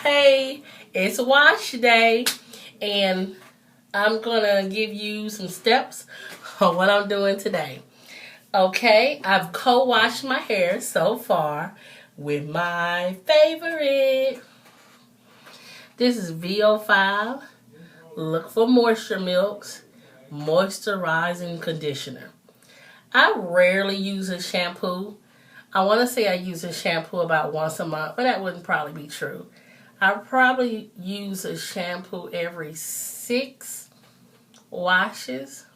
Hey, it's wash day, and I'm gonna give you some steps on what I'm doing today. Okay, I've co-washed my hair so far with my favorite. This is VO5. Look for Moisture Milks moisturizing conditioner. I rarely use a shampoo. I want to say I use a shampoo about once a month, but that wouldn't probably be true. I probably use a shampoo every 6 washes,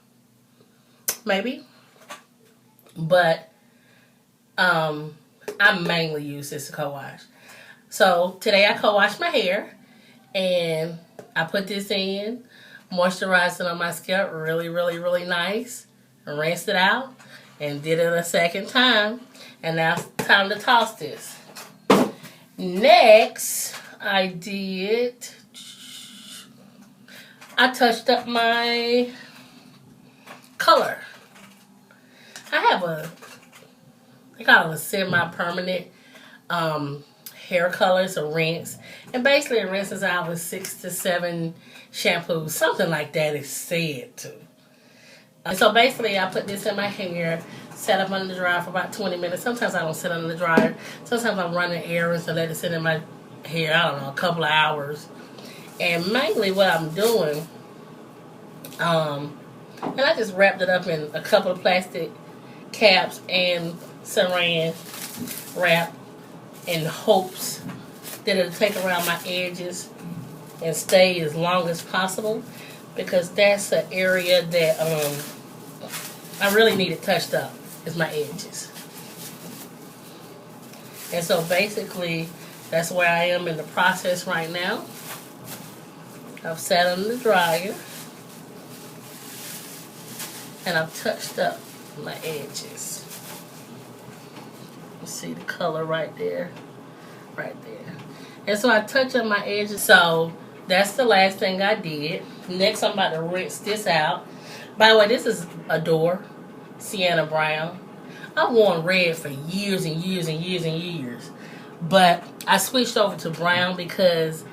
maybe. But I mainly use this to co-wash. So today I co-washed my hair and I put this in, moisturized it on my scalp really, really, really nice. Rinsed it out and did it a second time. And now it's time to toss this. Next, I touched up my color. I have they call it a semi-permanent hair color. It's a rinse. And basically it rinses out with 6 to 7 shampoos. Something like that is said to. So basically I put this in my hair, set up under the dryer for about 20 minutes. Sometimes I don't sit under the dryer. Sometimes I'm running errands and let it sit in my hair, I don't know, a couple of hours. And mainly what I'm doing, and I just wrapped it up in a couple of plastic caps and saran wrap in hopes that it'll take around my edges and stay as long as possible, because that's an area that I really need it touched up, is my edges. And so basically that's where I am in the process right now. I've sat on the dryer and I've touched up my edges. You see the color right there? Right there. And so I touch up my edges. So that's the last thing I did. Next I'm about to rinse this out. By the way, this is Adore Sienna Brown. I've worn red for years and years and years and years. But I switched over to brown because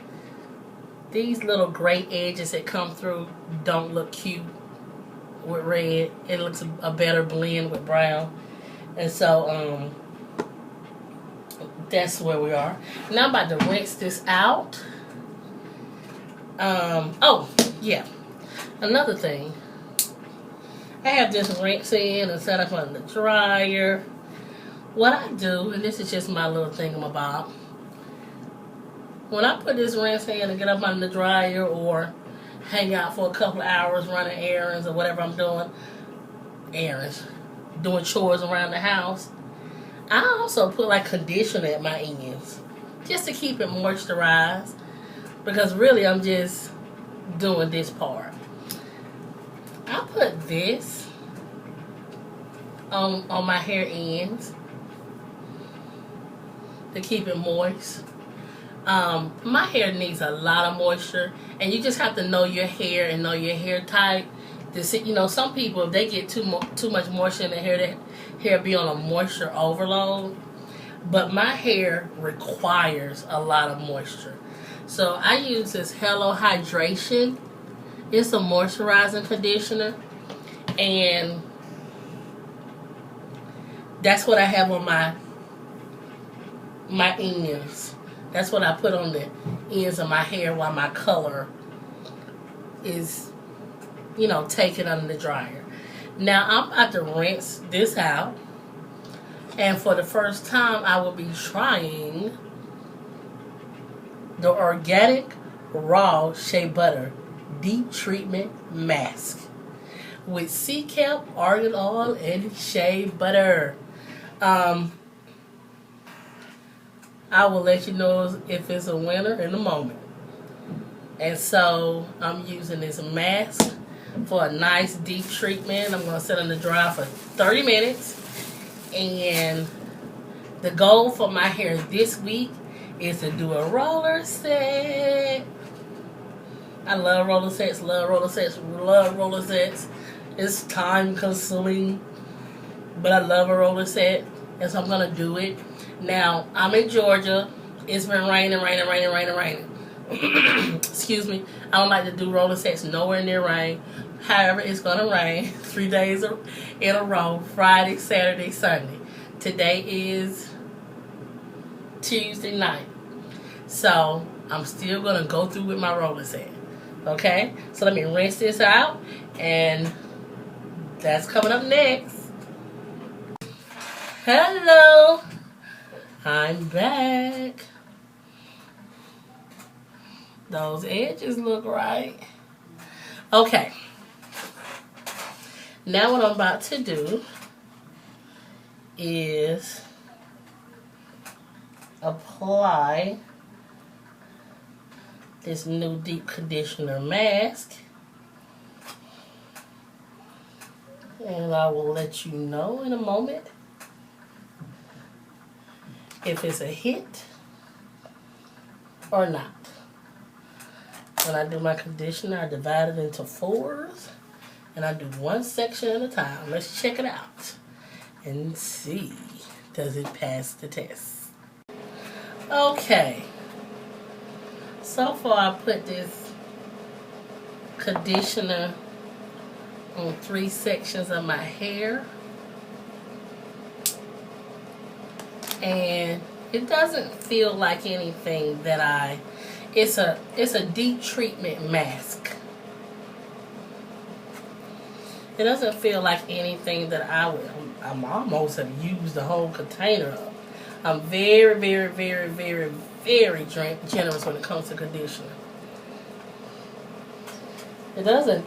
these little gray edges that come through don't look cute with red. It looks a better blend with brown. And so that's where we are. Now I'm about to rinse this out. Oh, yeah. Another thing. I have this rinse in and set up on the dryer. What I do, and this is just my little thingamabob, when I put this rinse in and get up on the dryer or hang out for a couple of hours running errands or whatever I'm doing, doing chores around the house, I also put like conditioner at my ends just to keep it moisturized, because really I'm just doing this part. I put this on my hair ends to keep it moist. My hair needs a lot of moisture, and you just have to know your hair and know your hair type. To see, you know, some people, if they get too much moisture in their hair be on a moisture overload. But my hair requires a lot of moisture. So I use this Hello Hydration. It's a moisturizing conditioner, and that's what I have on my ends. That's what I put on the ends of my hair while my color is, you know, taken under the dryer. Now I'm about to rinse this out, and for the first time I will be trying the organic raw shea butter deep treatment mask with sea kelp, argan oil, and shea butter. I will let you know if it's a winner in a moment. And so I'm using this mask for a nice deep treatment. I'm going to sit on the dryer for 30 minutes. And the goal for my hair this week is to do a roller set. I love roller sets, love roller sets, love roller sets. It's time consuming, but I love a roller set, and so I'm going to do it. Now, I'm in Georgia. It's been raining. Excuse me. I don't like to do roller sets nowhere near rain. However, it's going to rain 3 days in a row. Friday, Saturday, Sunday. Today is Tuesday night. So, I'm still going to go through with my roller set. Okay? So, let me rinse this out. And that's coming up next. Hello. I'm back. Those edges look right. Okay. Now what I'm about to do is apply this new deep conditioner mask. And I will let you know in a moment if it's a hit or not. When I do my conditioner, I divide it into 4s, and I do one section at a time. Let's check it out and see, does it pass the test? Okay, so far I put this conditioner on 3 sections of my hair, and it doesn't feel like anything that it's a deep treatment mask. It doesn't feel like anything that I'm almost have used the whole container of. I'm very, very, very, very, very generous when it comes to conditioner. It doesn't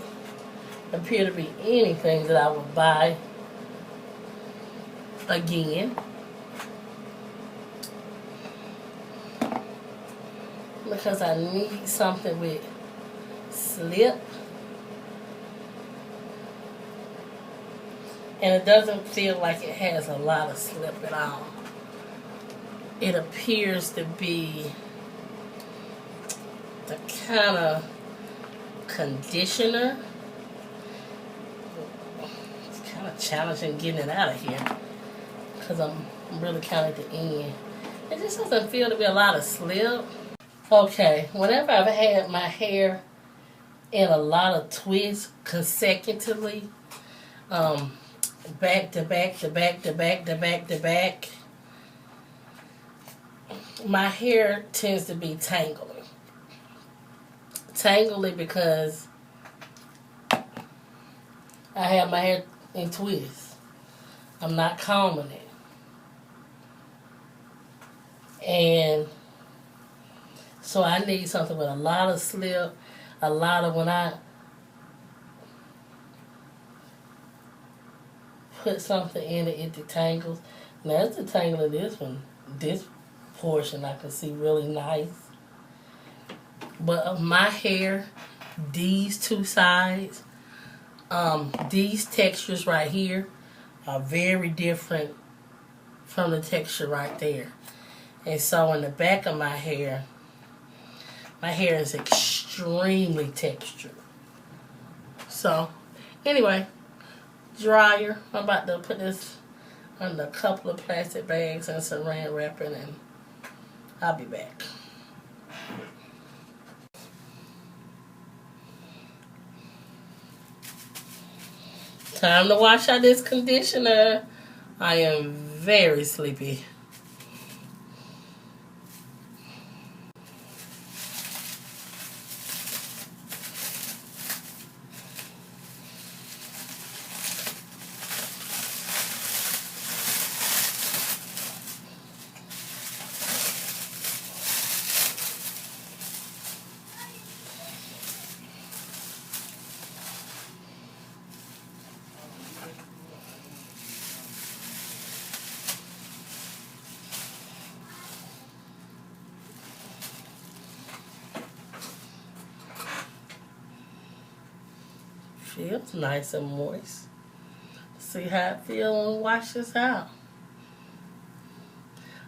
appear to be anything that I would buy again. Because I need something with slip. And it doesn't feel like it has a lot of slip at all. It appears to be the kind of conditioner. It's kind of challenging getting it out of here because I'm really kind of at the end. It just doesn't feel to be a lot of slip. Okay, whenever I've had my hair in a lot of twists consecutively, back to back to back to back to back to back, my hair tends to be tangly. Tangly because I have my hair in twists. I'm not combing it. And so I need something with a lot of slip, a lot of when I put something in it, it detangles. Now it's detangling this one. This portion I can see really nice. But of my hair, these two sides, these textures right here are very different from the texture right there. And so in the back of my hair is extremely textured. So, anyway, dryer. I'm about to put this under a couple of plastic bags and saran wrapping, and I'll be back. Time to wash out this conditioner. I am very sleepy. Feels nice and moist. See how it feels when it washes out.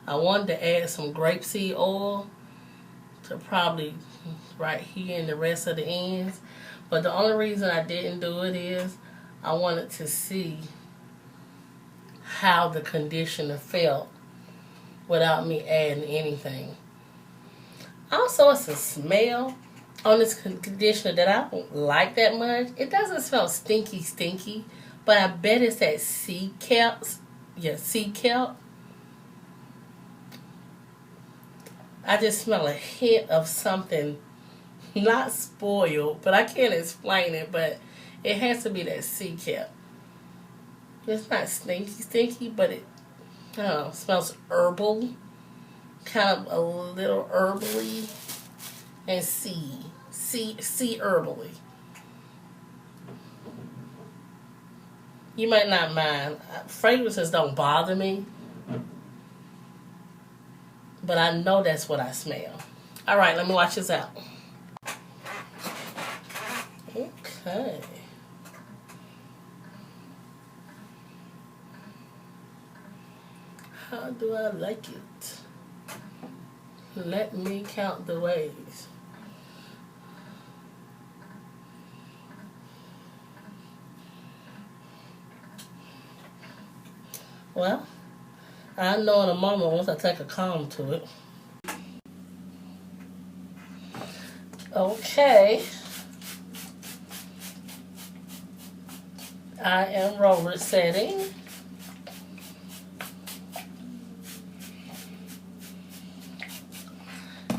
I wanted to add some grapeseed oil to probably right here and the rest of the ends. But the only reason I didn't do it is I wanted to see how the conditioner felt without me adding anything. Also, it's a smell on this conditioner that I don't like that much. It doesn't smell stinky, but I bet it's that sea kelp. Yeah, sea kelp. I just smell a hint of something not spoiled, but I can't explain it, but it has to be that sea kelp. It's not stinky, but it, I don't know, smells herbal, kind of a little herbally, and sea herbally. You might not mind. Fragrances don't bother me, but I know that's what I smell. All right, let me wash this out. Okay. How do I like it? Let me count the ways. Well, I know in a moment once I take a comb to it. Okay. I am roller setting.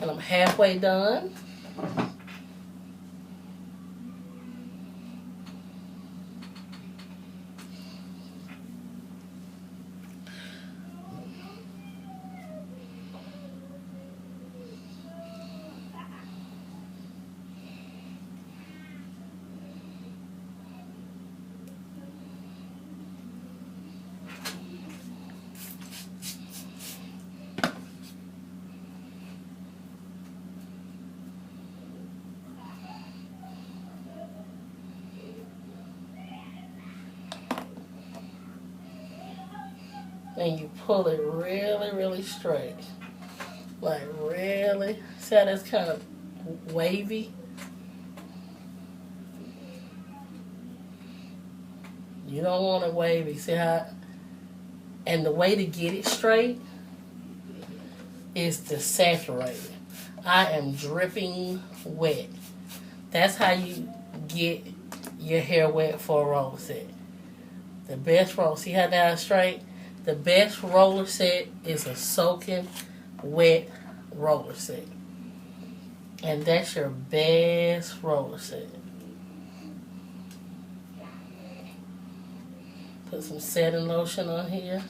And I'm halfway done. And you pull it really straight. Like really. See how that's kind of wavy? You don't want it wavy. See how? And the way to get it straight is to saturate it. I am dripping wet. That's how you get your hair wet for a roller set. The best roller, see how that's straight? The best roller set is a soaking wet roller set. And that's your best roller set. Put some setting lotion on here.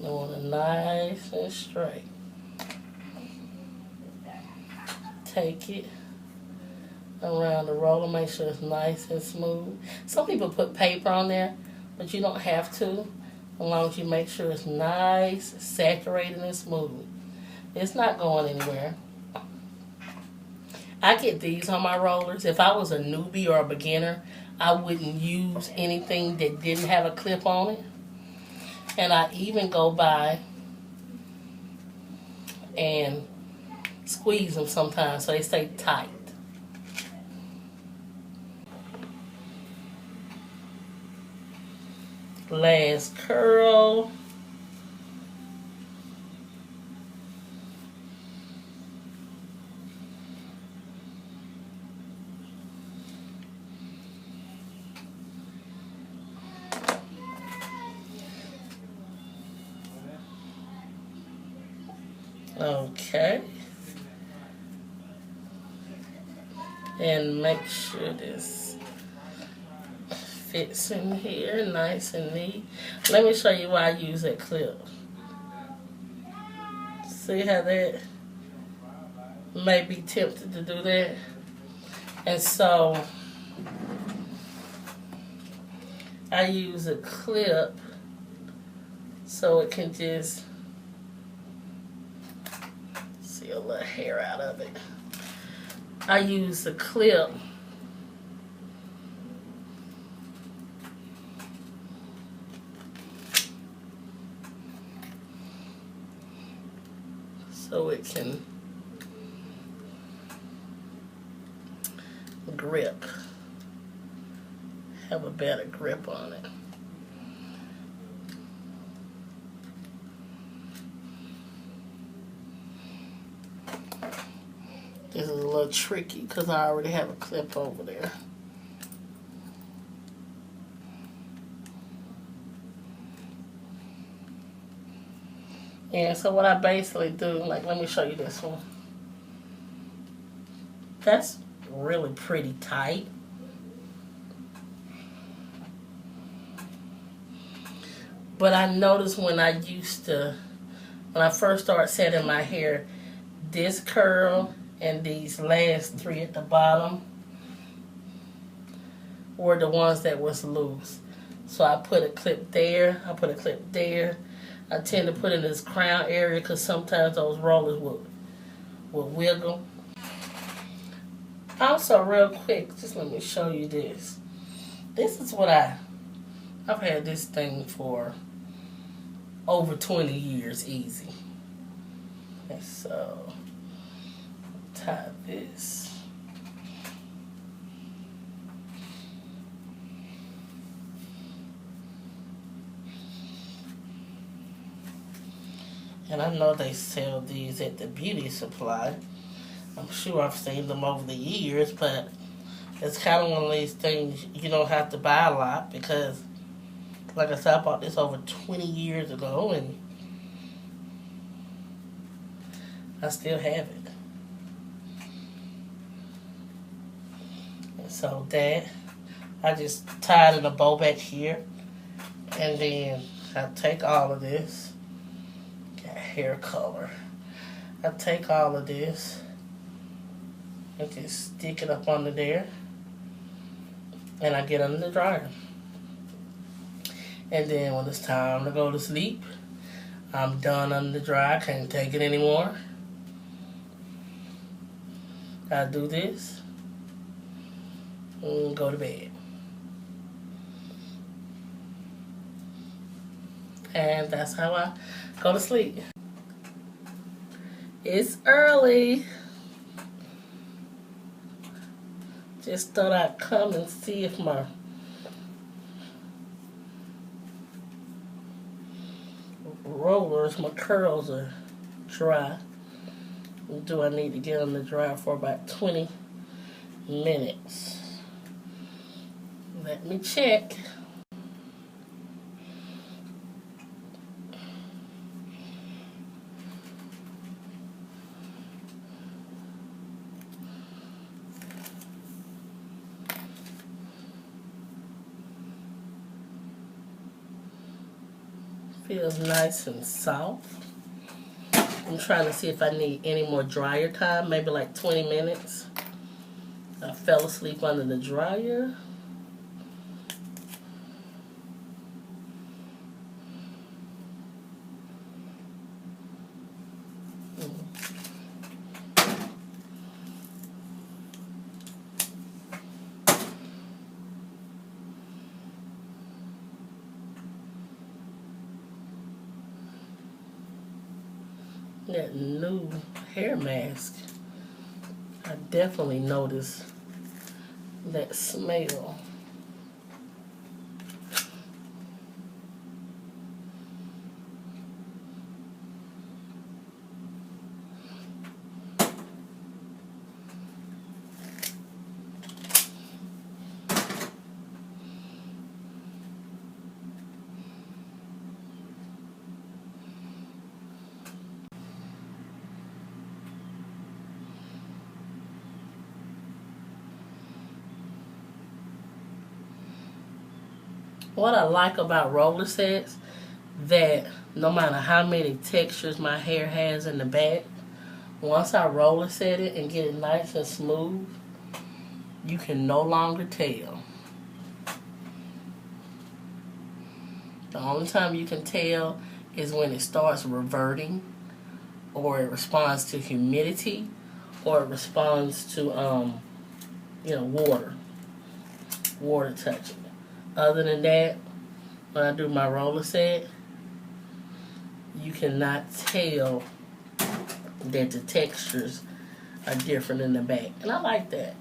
I want it nice and straight. Take it around the roller, make sure it's nice and smooth. Some people put paper on there, but you don't have to, as long as you make sure it's nice, saturated, and smooth. It's not going anywhere. I get these on my rollers. If I was a newbie or a beginner, I wouldn't use anything that didn't have a clip on it. And I even go by and squeeze them sometimes so they stay tight. Last curl. Okay. And make sure this fits in here nice and neat. Let me show you why I use that clip. See how that may be tempted to do that? And so I use a clip so it can just see a little hair out of it. I use a clip so it can grip. have a better grip on it. This is a little tricky because I already have a clip over there. And so what I basically do, like, let me show you this one. That's really pretty tight. But I noticed when I first started setting my hair, this curl and these last three at the bottom were the ones that was loose. So I put a clip there, I put a clip there. I tend to put in this crown area because sometimes those rollers will wiggle. Also, real quick, just let me show you this. This is what I've had this thing for over 20 years easy. And so, tie this. And I know they sell these at the beauty supply. I'm sure I've seen them over the years, but it's kind of one of these things you don't have to buy a lot because, like I said, I bought this over 20 years ago and I still have it. And so that, I just tied in a bow back here, and then I take all of this. Hair color. I take all of this and just stick it up under there, and I get under the dryer. And then when it's time to go to sleep, I'm done under the dryer. I can't take it anymore. I do this and go to bed. And that's how I go to sleep. It's early. Just thought I'd come and see if my rollers, my curls are dry. Do I need to get them to dry for about 20 minutes? Let me check. Feels nice and soft. I'm trying to see if I need any more dryer time, maybe like 20 minutes. I fell asleep under the dryer. That new hair mask, I definitely noticed that smell. What I like about roller sets, that no matter how many textures my hair has in the back, once I roller set it and get it nice and smooth, you can no longer tell. The only time you can tell is when it starts reverting, or it responds to humidity, or it responds to water touching. Other than that, when I do my roller set, you cannot tell that the textures are different in the back. And I like that.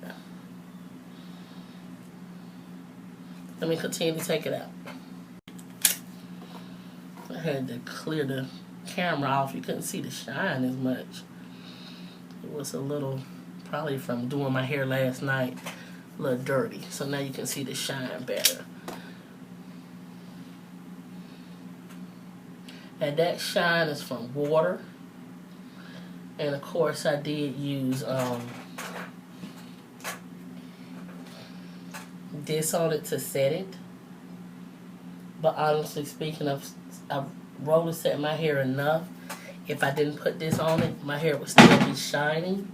Let me continue to take it out. I had to clear the camera off. You couldn't see the shine as much. It was a little, probably from doing my hair last night, a little dirty. So now you can see the shine better. And that shine is from water. And of course I did use this on it to set it. But honestly speaking, I've roller set my hair enough. If I didn't put this on it, my hair would still be shining.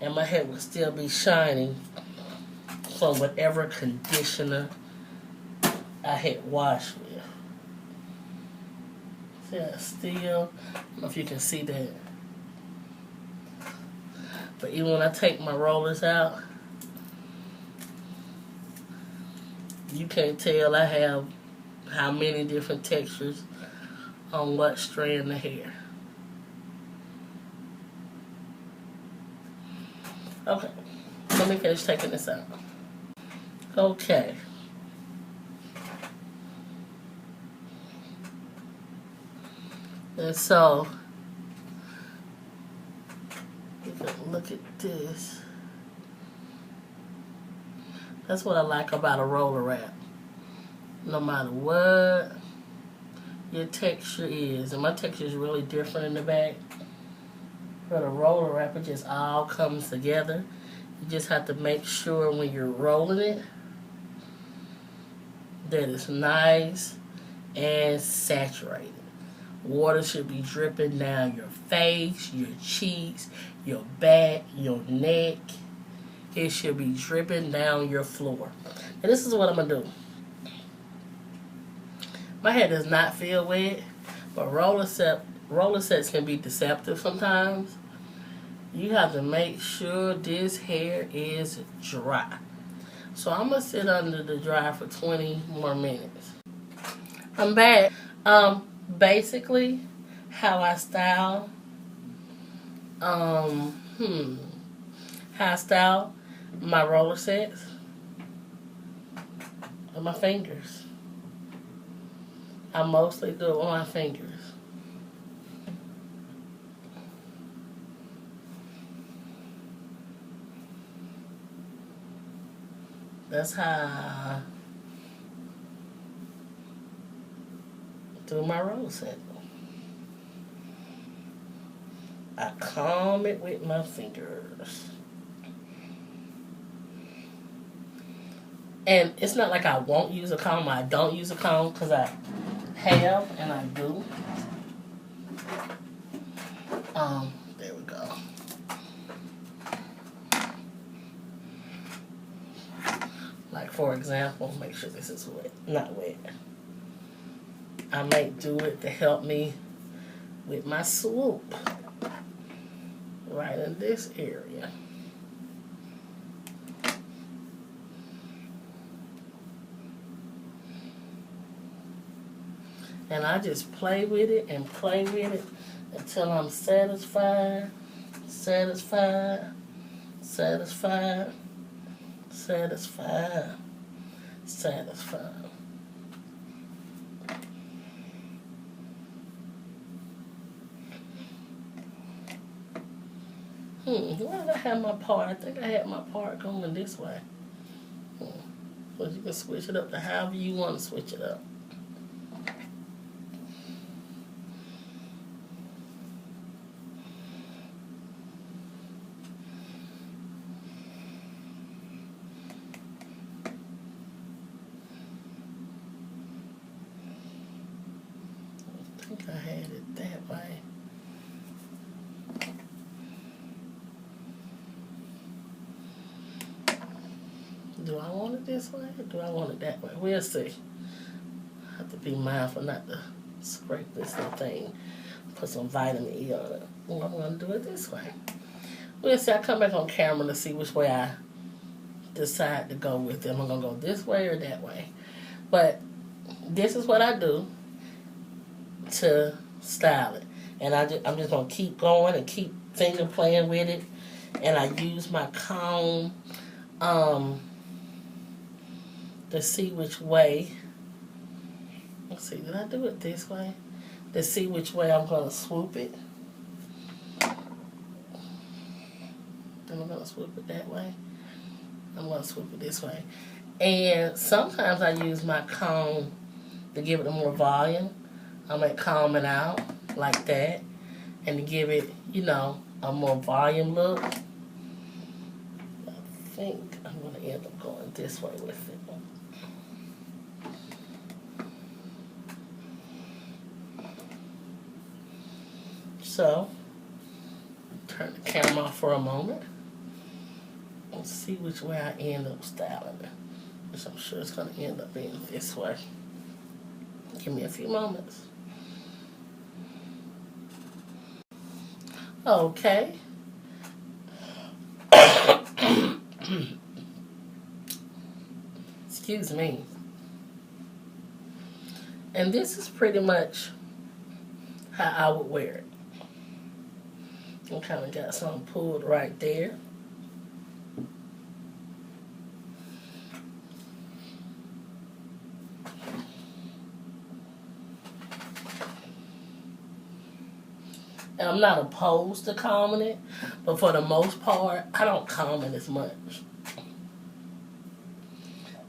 And my hair would still be shining from whatever conditioner I had washed with. Yeah, still, I don't know if you can see that. But even when I take my rollers out, you can't tell I have how many different textures on what strand of hair. Okay, let me finish taking this out. Okay. And so, you can look at this. That's what I like about a roller wrap. No matter what your texture is, and my texture is really different in the back, but a roller wrap, it just all comes together. You just have to make sure when you're rolling it that it's nice and saturated. Water should be dripping down your face, your cheeks, your back, your neck. It should be dripping down your floor. And this is what I'm going to do. My hair does not feel wet, but roller sets can be deceptive sometimes. You have to make sure this hair is dry. So I'm going to sit under the dry for 20 more minutes. I'm back. Basically, how I style, how I style my roller sets with my fingers. I mostly do it with my fingers. That's how I do my roller set. I comb it with my fingers. And it's not like I won't use a comb or I don't use a comb, because I have and I do. There we go. Like for example, make sure this is wet, not wet. I might do it to help me with my swoop right in this area. And I just play with it and play with it until I'm satisfied, satisfied, satisfied, satisfied, satisfied. Where did I have my part? I think I had my part going this way. So you can switch it up to however you want to switch it up. I think I had it that way. Do I want it this way or do I want it that way? We'll see. I have to be mindful not to scrape this little thing. Put some vitamin E on it. Well, I'm going to do it this way. We'll see. I'll come back on camera to see which way I decide to go with it. Am I going to go this way or that way? But this is what I do to style it. And I'm just going to keep going and keep finger playing with it. And I use my comb to see which way. Let's see, did I do it this way? To see which way I'm going to swoop it. I'm going to swoop it that way. I'm going to swoop it this way. And sometimes I use my comb to give it more volume. I might comb it out like that. And to give it, you know, a more volume look. I think I'm going to end up going this way with it. So, turn the camera off for a moment. Let's see which way I end up styling it. Which I'm sure it's going to end up being this way. Give me a few moments. Okay. Excuse me. And this is pretty much how I would wear it. I kind of got something pulled right there. And I'm not opposed to combing it, but for the most part, I don't comb it as much.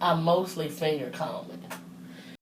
I mostly finger comb it.